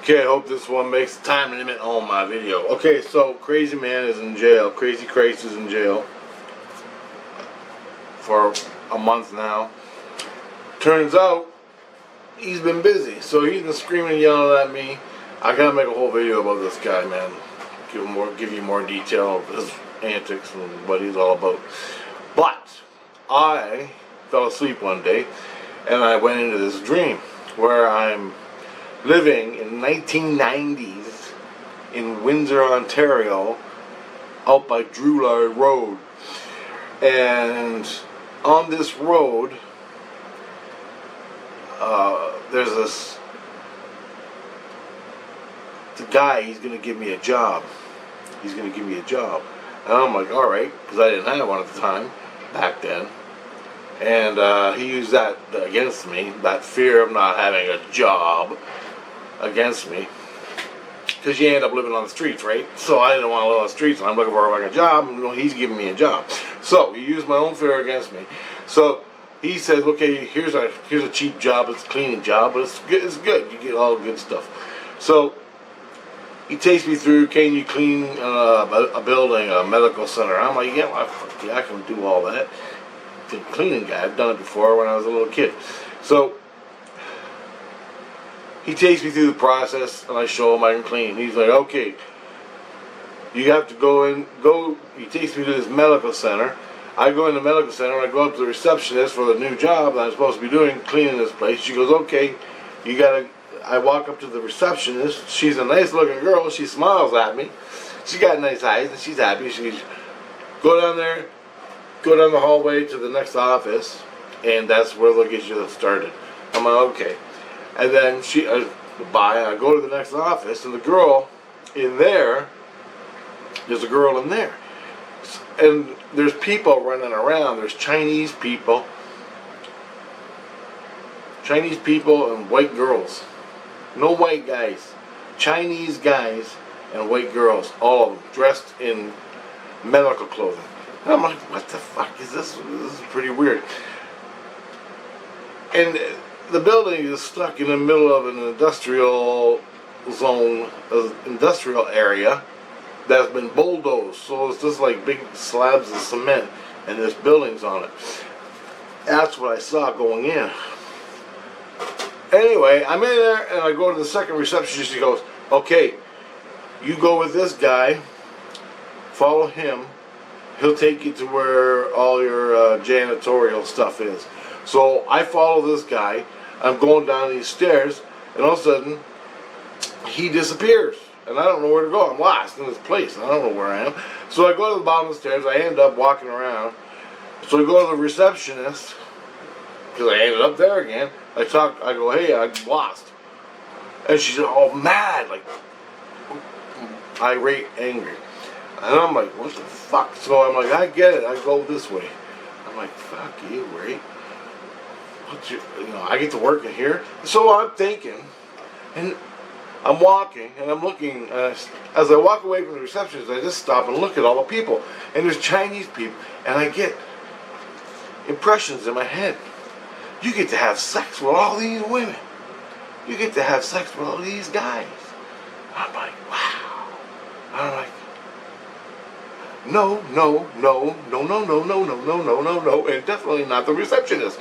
Okay, I hope this one makes the time limit on my video. Okay, so Crazy Man is in jail. Crazy Christ is in jail for a month now. Turns out he's been busy, so he's been screaming and yelling at me. I gotta make a whole video about this guy, man. Give you more detail of his antics and what he's all about. But I fell asleep one day and I went into this dream where I'm living in 1990s in Windsor, Ontario, out by Drewlar Road. And on this road, there's the guy, he's going to give me a job. He's going to give me a job. And I'm like, alright, because I didn't have one at the time, back then. And he used that against me, that fear of not having a job against me, because you end up living on the streets, right? So I didn't want to live on the streets, and I'm looking for like a job, and he's giving me a job. So he used my own fear against me. So he says, okay, here's a cheap job, it's a cleaning job, but it's good, you get all good stuff. So he takes me through, can you clean a building, a medical center? I'm like, yeah, I can do all that. The cleaning guy, I've done it before when I was a little kid. So he takes me through the process, and I show him I can clean. He's like, okay, you have to he takes me to this medical center. I go in the medical center, and I go up to the receptionist for the new job that I'm supposed to be doing, cleaning this place. She goes, okay, I walk up to the receptionist. She's a nice looking girl. She smiles at me. She got nice eyes, and she's happy. She's, go down there, go down the hallway to the next office, and that's where they'll get you started. I'm like, okay. And then I go to the next office, and the girl in there, there's a girl in there. And there's people running around. There's Chinese people and white girls. No white guys. Chinese guys and white girls, all of them dressed in medical clothing. And I'm like, what the fuck is this? This is pretty weird. And the building is stuck in the middle of an industrial zone, industrial area that's been bulldozed. So it's just like big slabs of cement, and there's buildings on it. That's what I saw going in. Anyway, I'm in there, and I go to the second receptionist. She goes, okay, you go with this guy, follow him. He'll take you to where all your janitorial stuff is. So I follow this guy. I'm going down these stairs, and all of a sudden, he disappears. And I don't know where to go. I'm lost in this place. I don't know where I am. So I go to the bottom of the stairs. I end up walking around. So I go to the receptionist, because I ended up there again. I go, hey, I'm lost. And she's all mad, like, irate, angry. And I'm like, what the fuck? So I'm like, I get it. I go this way. I'm like, fuck you, right? I get to work in here. So I'm thinking, and I'm walking, and I'm looking, as I walk away from the receptionist, I just stop and look at all the people. And there's Chinese people, and I get impressions in my head. You get to have sex with all these women. You get to have sex with all these guys. I'm like, wow. I'm like, no, and definitely not the receptionist.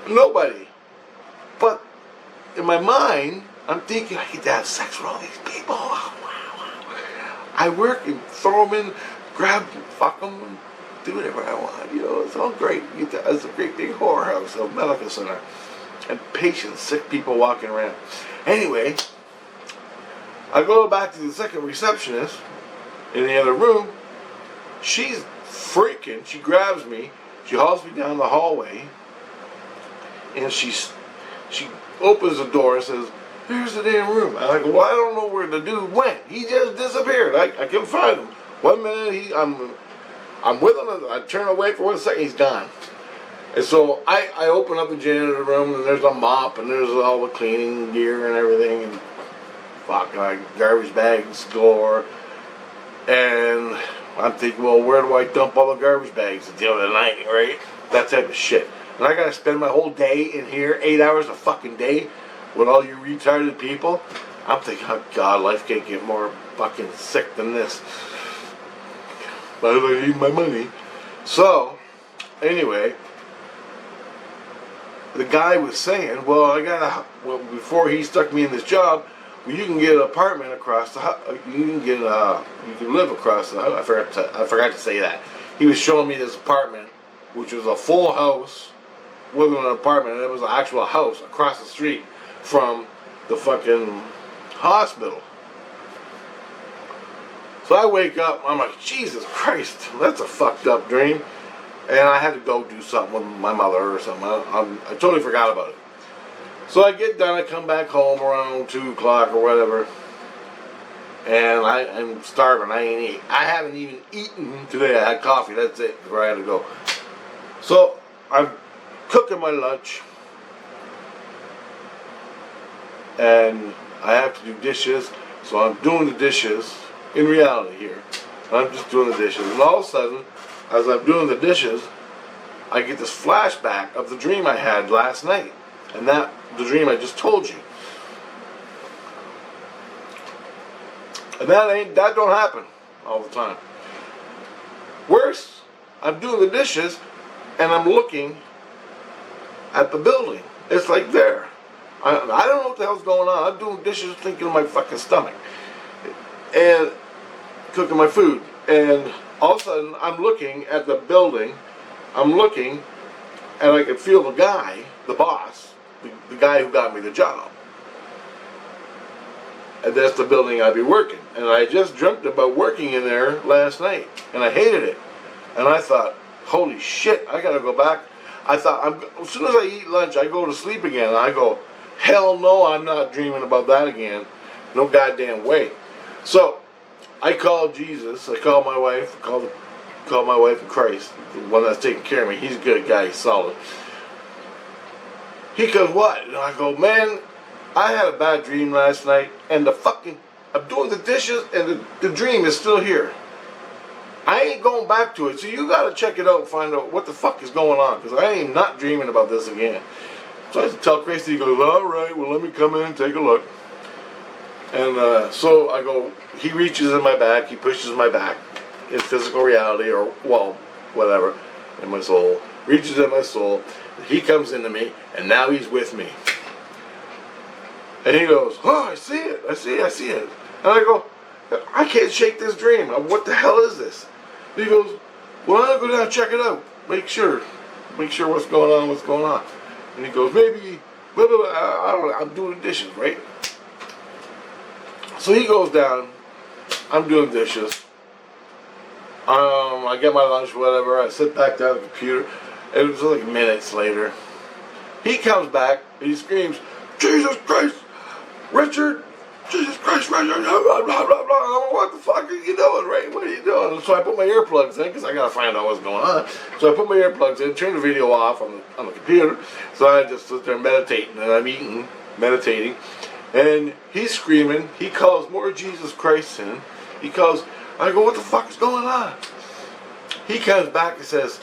Nobody. But in my mind, I'm thinking I get to have sex with all these people. Oh, wow. I work and throw them in, grab them, fuck them, and do whatever I want. It's all great. It's a great big whorehouse, a medical center, and patients, sick people walking around. Anyway, I go back to the second receptionist in the other room. She's freaking. She grabs me. She hauls me down the hallway, and she opens the door and says, here's the damn room. And I go, well, I don't know where the dude went. He just disappeared. I couldn't find him. 1 minute I'm with him, and I turn away for 1 second, he's gone. And so I open up the janitor room, and there's a mop, and there's all the cleaning gear and everything, and garbage bags galore. And I'm thinking, well, where do I dump all the garbage bags at the end of the night, right? That type of shit. And I gotta spend my whole day in here, 8 hours a fucking day, with all you retarded people. I'm thinking, oh God, life can't get more fucking sick than this. But I need my money. So, anyway, the guy was saying, well, before he stuck me in this job, well, you can get an apartment across the house. You can live across the house. I forgot to say that. He was showing me this apartment, which was a full house with an apartment, and it was an actual house across the street from the fucking hospital. So I wake up, I'm like, Jesus Christ, that's a fucked up dream. And I had to go do something with my mother or something. I totally forgot about it. So I get done, I come back home around 2 o'clock or whatever. And I'm starving, I haven't even eaten today. I had coffee, that's it, before I had to go. So I'm cooking my lunch. And I have to do dishes. So I'm doing the dishes, in reality here. I'm just doing the dishes. And all of a sudden, as I'm doing the dishes, I get this flashback of the dream I had last night. And the dream I just told you. And that don't happen all the time. Worse, I'm doing the dishes and I'm looking at the building. It's like there. I don't know what the hell's going on. I'm doing dishes thinking of my fucking stomach. And cooking my food. And all of a sudden, I'm looking at the building. I'm looking, and I can feel the guy, the boss, the guy who got me the job. And that's the building I'd be working. And I just dreamt about working in there last night, and I hated it. And I thought, holy shit, I gotta go back. I thought, as soon as I eat lunch, I go to sleep again. And I go, hell no, I'm not dreaming about that again. No goddamn way. So, I called Jesus, I called my wife, called my wife and Christ, the one that's taking care of me. He's a good guy, he's solid. He goes, what? And I go, man, I had a bad dream last night, and I'm doing the dishes, and the dream is still here. I ain't going back to it, so you gotta check it out and find out what the fuck is going on, because I ain't not dreaming about this again. So I tell Christ, he goes, alright, well let me come in and take a look. And so I go, he reaches in my back, he pushes my back in physical reality, or, well, whatever, in my soul, reaches in my soul, he comes into me, and now he's with me. And he goes, oh, I see it. And I go, I can't shake this dream. What the hell is this? And he goes, well, I'm going to go down and check it out. Make sure what's going on. And he goes, maybe, blah, blah, blah, I don't know, I'm doing the dishes, right? So he goes down, I'm doing dishes, I get my lunch, whatever, I sit back down at the computer, it was like minutes later, he comes back, and he screams, Jesus Christ, Richard, Jesus Christ, Richard, blah, blah, blah, blah, blah. I'm like, what the fuck are you doing, Ray? What are you doing? So I put my earplugs in, because I gotta find out what's going on. So I put my earplugs in, turn the video off on the computer, so I just sit there meditating, and I'm eating, meditating. And he's screaming, he calls more Jesus Christ in, I go, what the fuck is going on? He comes back and says,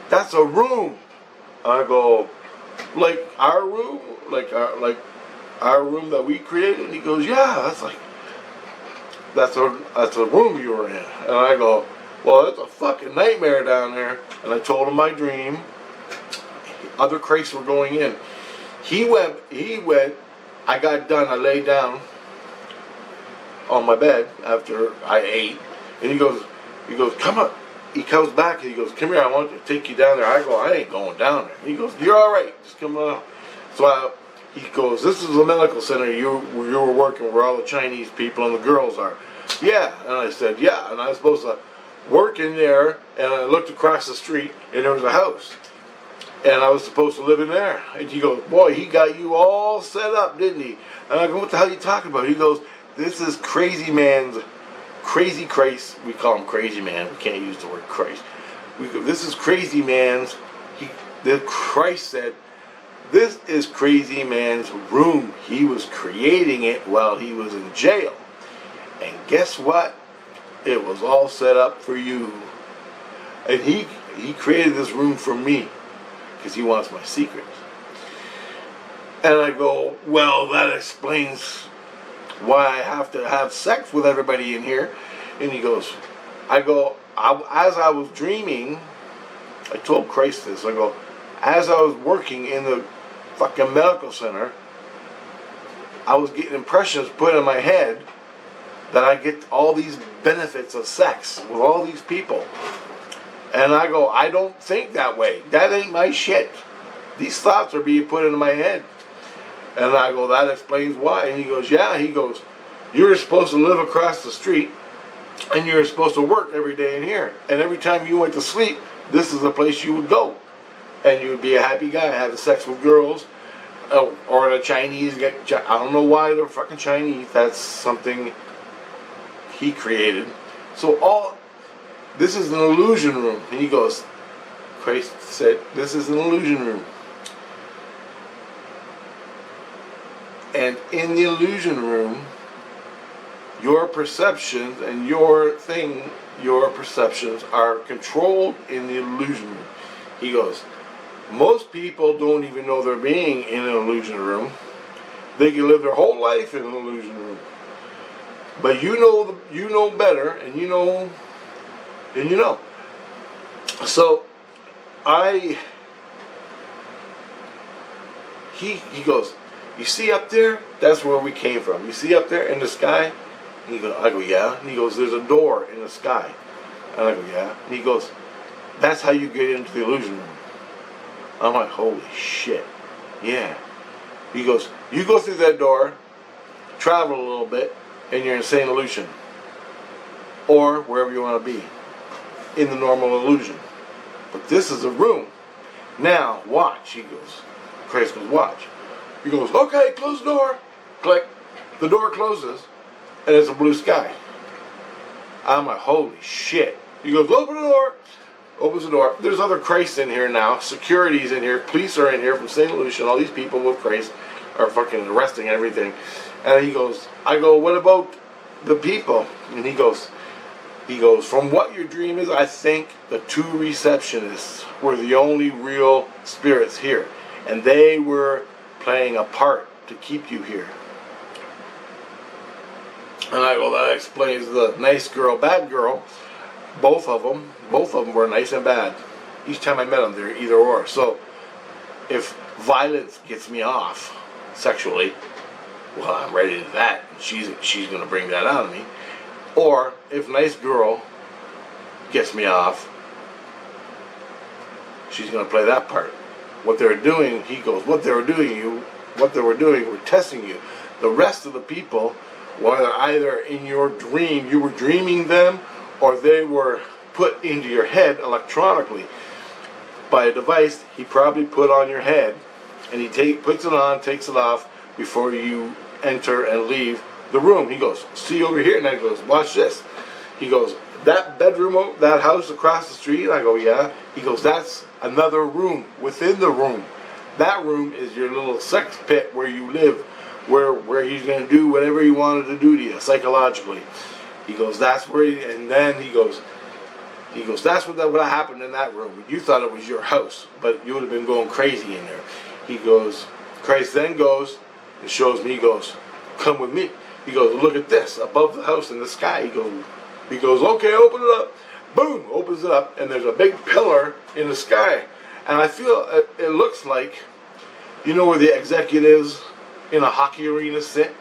that's a room. I go, like our room? Like our room that we created? And he goes, yeah, that's a room you were in. And I go, well, it's a fucking nightmare down there. And I told him my dream. Other Christs were going in. He went, I got done, I laid down on my bed after I ate, and he goes, come on. He comes back and he goes, come here, I want to take you down there. I go, I ain't going down there. He goes, you're all right, just come on. So he goes, this is the medical center you were working where all the Chinese people and the girls are. Yeah, and I said, yeah, and I was supposed to work in there, and I looked across the street, and there was a house. And I was supposed to live in there. And he goes, boy, he got you all set up, didn't he? And I go, what the hell are you talking about? He goes, this is crazy man's, crazy Christ. We call him crazy man. We can't use the word Christ. This is crazy man's, the Christ said, this is crazy man's room. He was creating it while he was in jail. And guess what? It was all set up for you. And he created this room for me. Because he wants my secrets. And I go, well, that explains why I have to have sex with everybody in here. And he goes, as I was dreaming, I told Christ this, I go, as I was working in the fucking medical center, I was getting impressions put in my head that I get all these benefits of sex with all these people. And I go, I don't think that way. That ain't my shit. These thoughts are being put into my head. And I go, that explains why. And he goes, yeah. He goes, you're supposed to live across the street and you're supposed to work every day in here. And every time you went to sleep, this is the place you would go. And you would be a happy guy having sex with girls. Or the Chinese, I don't know why they're fucking Chinese. That's something he created. So this is an illusion room. And he goes, Christ said, this is an illusion room. And in the illusion room, your perceptions and your perceptions are controlled in the illusion room. He goes, most people don't even know they're being in an illusion room. They can live their whole life in an illusion room. But you know better, and you know. So he goes, you see up there? That's where we came from. You see up there in the sky? And I go, yeah. And he goes, there's a door in the sky. And I go, yeah. And he goes, that's how you get into the illusion room. I'm like, holy shit. Yeah. He goes, you go through that door, travel a little bit, and you're in St. Lucian. Or wherever you want to be. In the normal illusion. But this is a room. Now, watch, he goes. Christ goes, watch. He goes, okay, close the door. Click. The door closes, and it's a blue sky. I'm like, holy shit. He goes, open the door. Opens the door. There's other Christs in here now. Security's in here. Police are in here from St. Lucia. All these people with Christ are fucking arresting everything. And he goes, I go, what about the people? And he goes, from what your dream is, I think the two receptionists were the only real spirits here. And they were playing a part to keep you here. And I go, that explains the nice girl, bad girl. Both of them were nice and bad. Each time I met them, they're either or. So if violence gets me off sexually, well, I'm ready to that. She's going to bring that out of me. Or if nice girl gets me off, she's going to play that part. What they're doing, he goes, what they were doing, were testing you. The rest of the people were either in your dream, you were dreaming them, or they were put into your head electronically by a device he probably put on your head, and he puts it on, takes it off before you enter and leave the room. He goes, see over here, and I goes, watch this. He goes, that bedroom, that house across the street. I go, yeah. He goes, that's another room within the room. That room is your little sex pit where you live, where he's going to do whatever he wanted to do to you psychologically. He goes, that's where, and then he goes, that's what happened in that room. You thought it was your house, but you would have been going crazy in there. He goes, Christ then goes and shows me, he goes, come with me. He goes, look at this, above the house in the sky. He goes, okay, open it up. Boom, opens it up, and there's a big pillar in the sky. And I feel it looks like, you know where the executives in a hockey arena sit?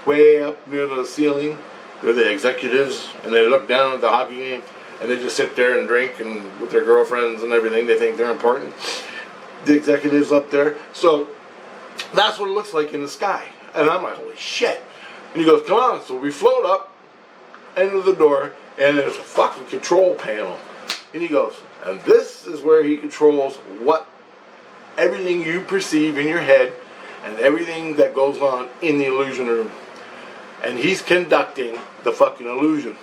Way up near the ceiling. They're the executives, and they look down at the hockey game, and they just sit there and drink, and with their girlfriends and everything, they think they're important. The executives up there. So that's what it looks like in the sky. And I'm like, holy shit. And he goes, come on. So we float up, enter the door, and there's a fucking control panel. And he goes, and this is where he controls everything you perceive in your head and everything that goes on in the illusion room. And he's conducting the fucking illusion.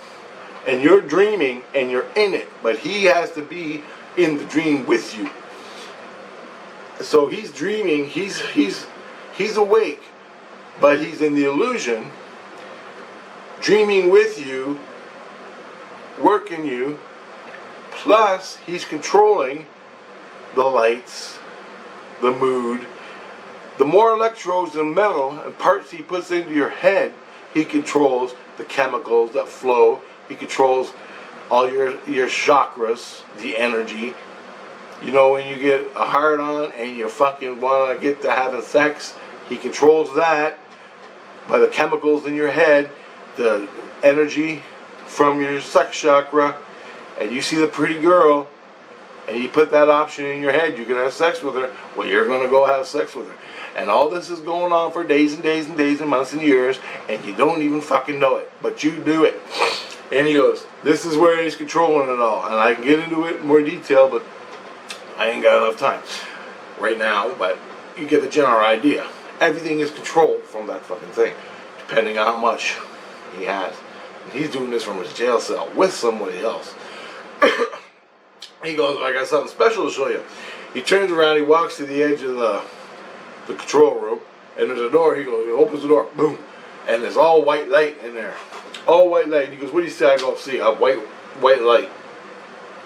And you're dreaming and you're in it, but he has to be in the dream with you. So he's dreaming, he's awake, but he's in the illusion, dreaming with you, working you, plus he's controlling the lights, the mood, The more electrodes and metal and parts he puts into your head, he controls the chemicals that flow. He controls all your chakras, the energy. You know, when you get a hard on and you fucking want to get to having sex, he controls that by the chemicals in your head, the energy from your sex chakra. And you see the pretty girl, and you put that option in your head, you can have sex with her, well, you're going to go have sex with her. And all this is going on for days and days and days and months and years, and you don't even fucking know it, but you do it. And he goes, this is where he's controlling it all. And I can get into it in more detail, but I ain't got enough time right now, but you get the general idea. Everything is controlled from that fucking thing, depending on how much he has. And he's doing this from his jail cell with somebody else. He goes, I got something special to show you. He turns around, he walks to the edge of the control room, and there's a door. He goes, he opens the door, boom, and there's all white light in there. All white light. He goes, what do you say? I go, see, a white light.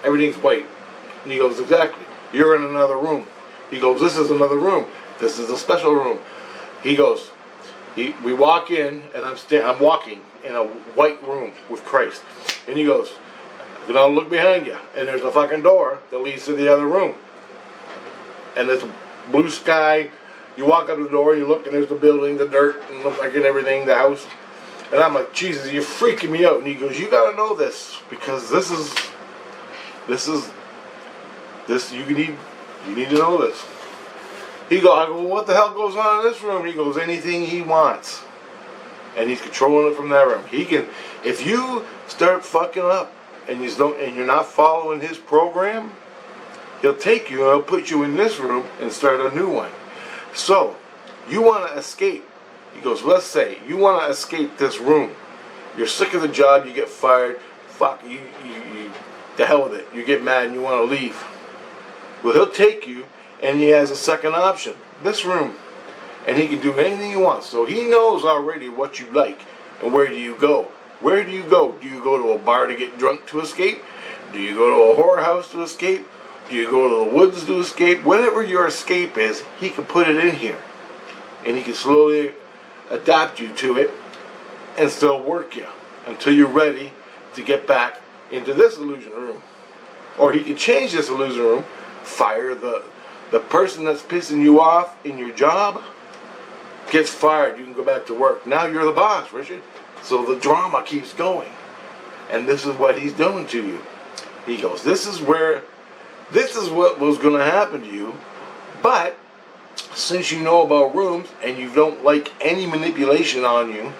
Everything's white. And he goes, exactly. You're in another room. He goes, this is another room. This is a special room. He goes, we walk in, and I'm walking in a white room with Christ. And he goes, now look behind you, and there's a fucking door that leads to the other room. And there's a blue sky. You walk up the door, you look, and there's the building, the dirt, and look like everything, the house. And I'm like, Jesus, you're freaking me out. And he goes, you gotta know this, because this you need to know this. I go, well, what the hell goes on in this room? He goes, anything he wants. And he's controlling it from that room. He can, if you start fucking up and you're not following his program, he'll take you and he'll put you in this room and start a new one. So, you want to escape. He goes, let's say you want to escape this room. You're sick of the job, you get fired. Fuck, you the hell with it. You get mad and you want to leave. Well, he'll take you, and he has a second option. This room. And he can do anything he wants. So he knows already what you like. And where do you go? Where do you go? Do you go to a bar to get drunk to escape? Do you go to a whorehouse to escape? Do you go to the woods to escape? Whatever your escape is, he can put it in here. And he can slowly adapt you to it and still work you until you're ready to get back into this illusion room. Or he can change this illusion room, fire the person that's pissing you off in your job, gets fired, you can go back to work. Now you're the boss, Richard. So the drama keeps going. And this is what he's doing to you. He goes, this is what was going to happen to you, but since you know about rooms and you don't like any manipulation on you,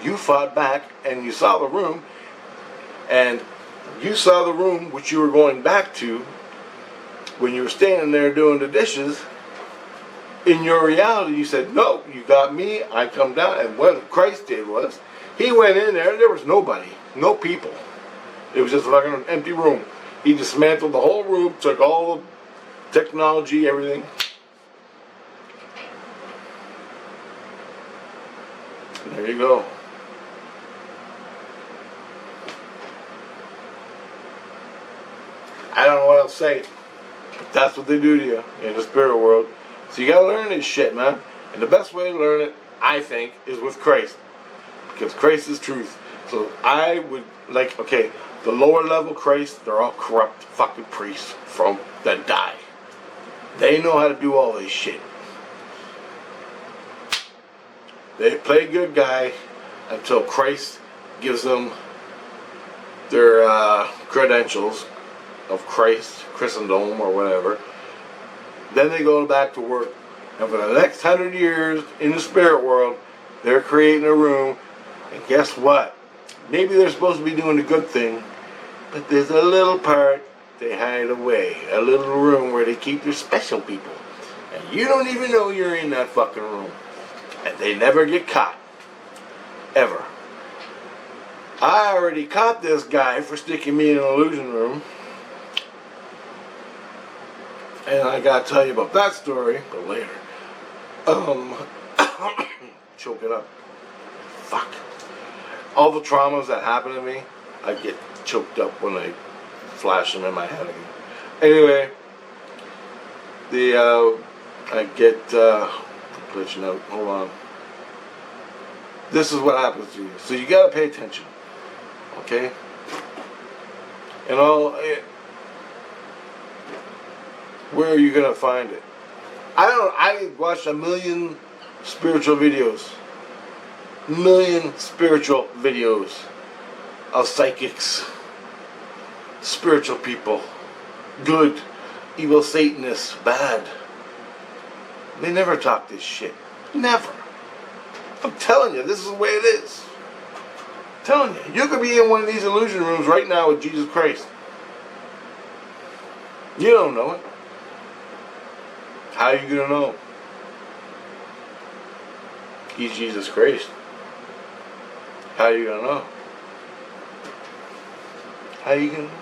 you fought back and you saw the room, and you saw the room which you were going back to when you were standing there doing the dishes. In your reality, you said, no, you got me, I come down. And what Christ did was, he went in there was nobody, no people. It was just like an empty room. He dismantled the whole room, took all the technology, everything. And there you go. I don't know what else to say, but that's what they do to you in the spirit world. So you gotta learn this shit, man. And the best way to learn it, I think, is with Christ. Because Christ is truth. So I would, the lower level Christ, they're all corrupt fucking priests that die. They know how to do all this shit. They play good guy until Christ gives them their credentials of Christ, Christendom, or whatever. Then they go back to work. And for the next 100 years in the spirit world, they're creating a room. And guess what? Maybe they're supposed to be doing a good thing, but there's a little part they hide away. A little room where they keep their special people. And you don't even know you're in that fucking room. And they never get caught. Ever. I already caught this guy for sticking me in an illusion room. And I gotta tell you about that story, but later. Choking up. Fuck. All the traumas that happen to me, I get choked up when I flash them in my head again. Anyway, I get glitching out. Hold on. This is what happens to you. So you gotta pay attention. Okay? And where are you gonna find it? I watched a million spiritual videos. Million spiritual videos of psychics, spiritual people, good, evil Satanists, bad. They never talk this shit. Never. I'm telling you, this is the way it is. I'm telling you, you could be in one of these illusion rooms right now with Jesus Christ. You don't know it. How are you gonna know? He's Jesus Christ. How are you gonna know? How are you gonna know?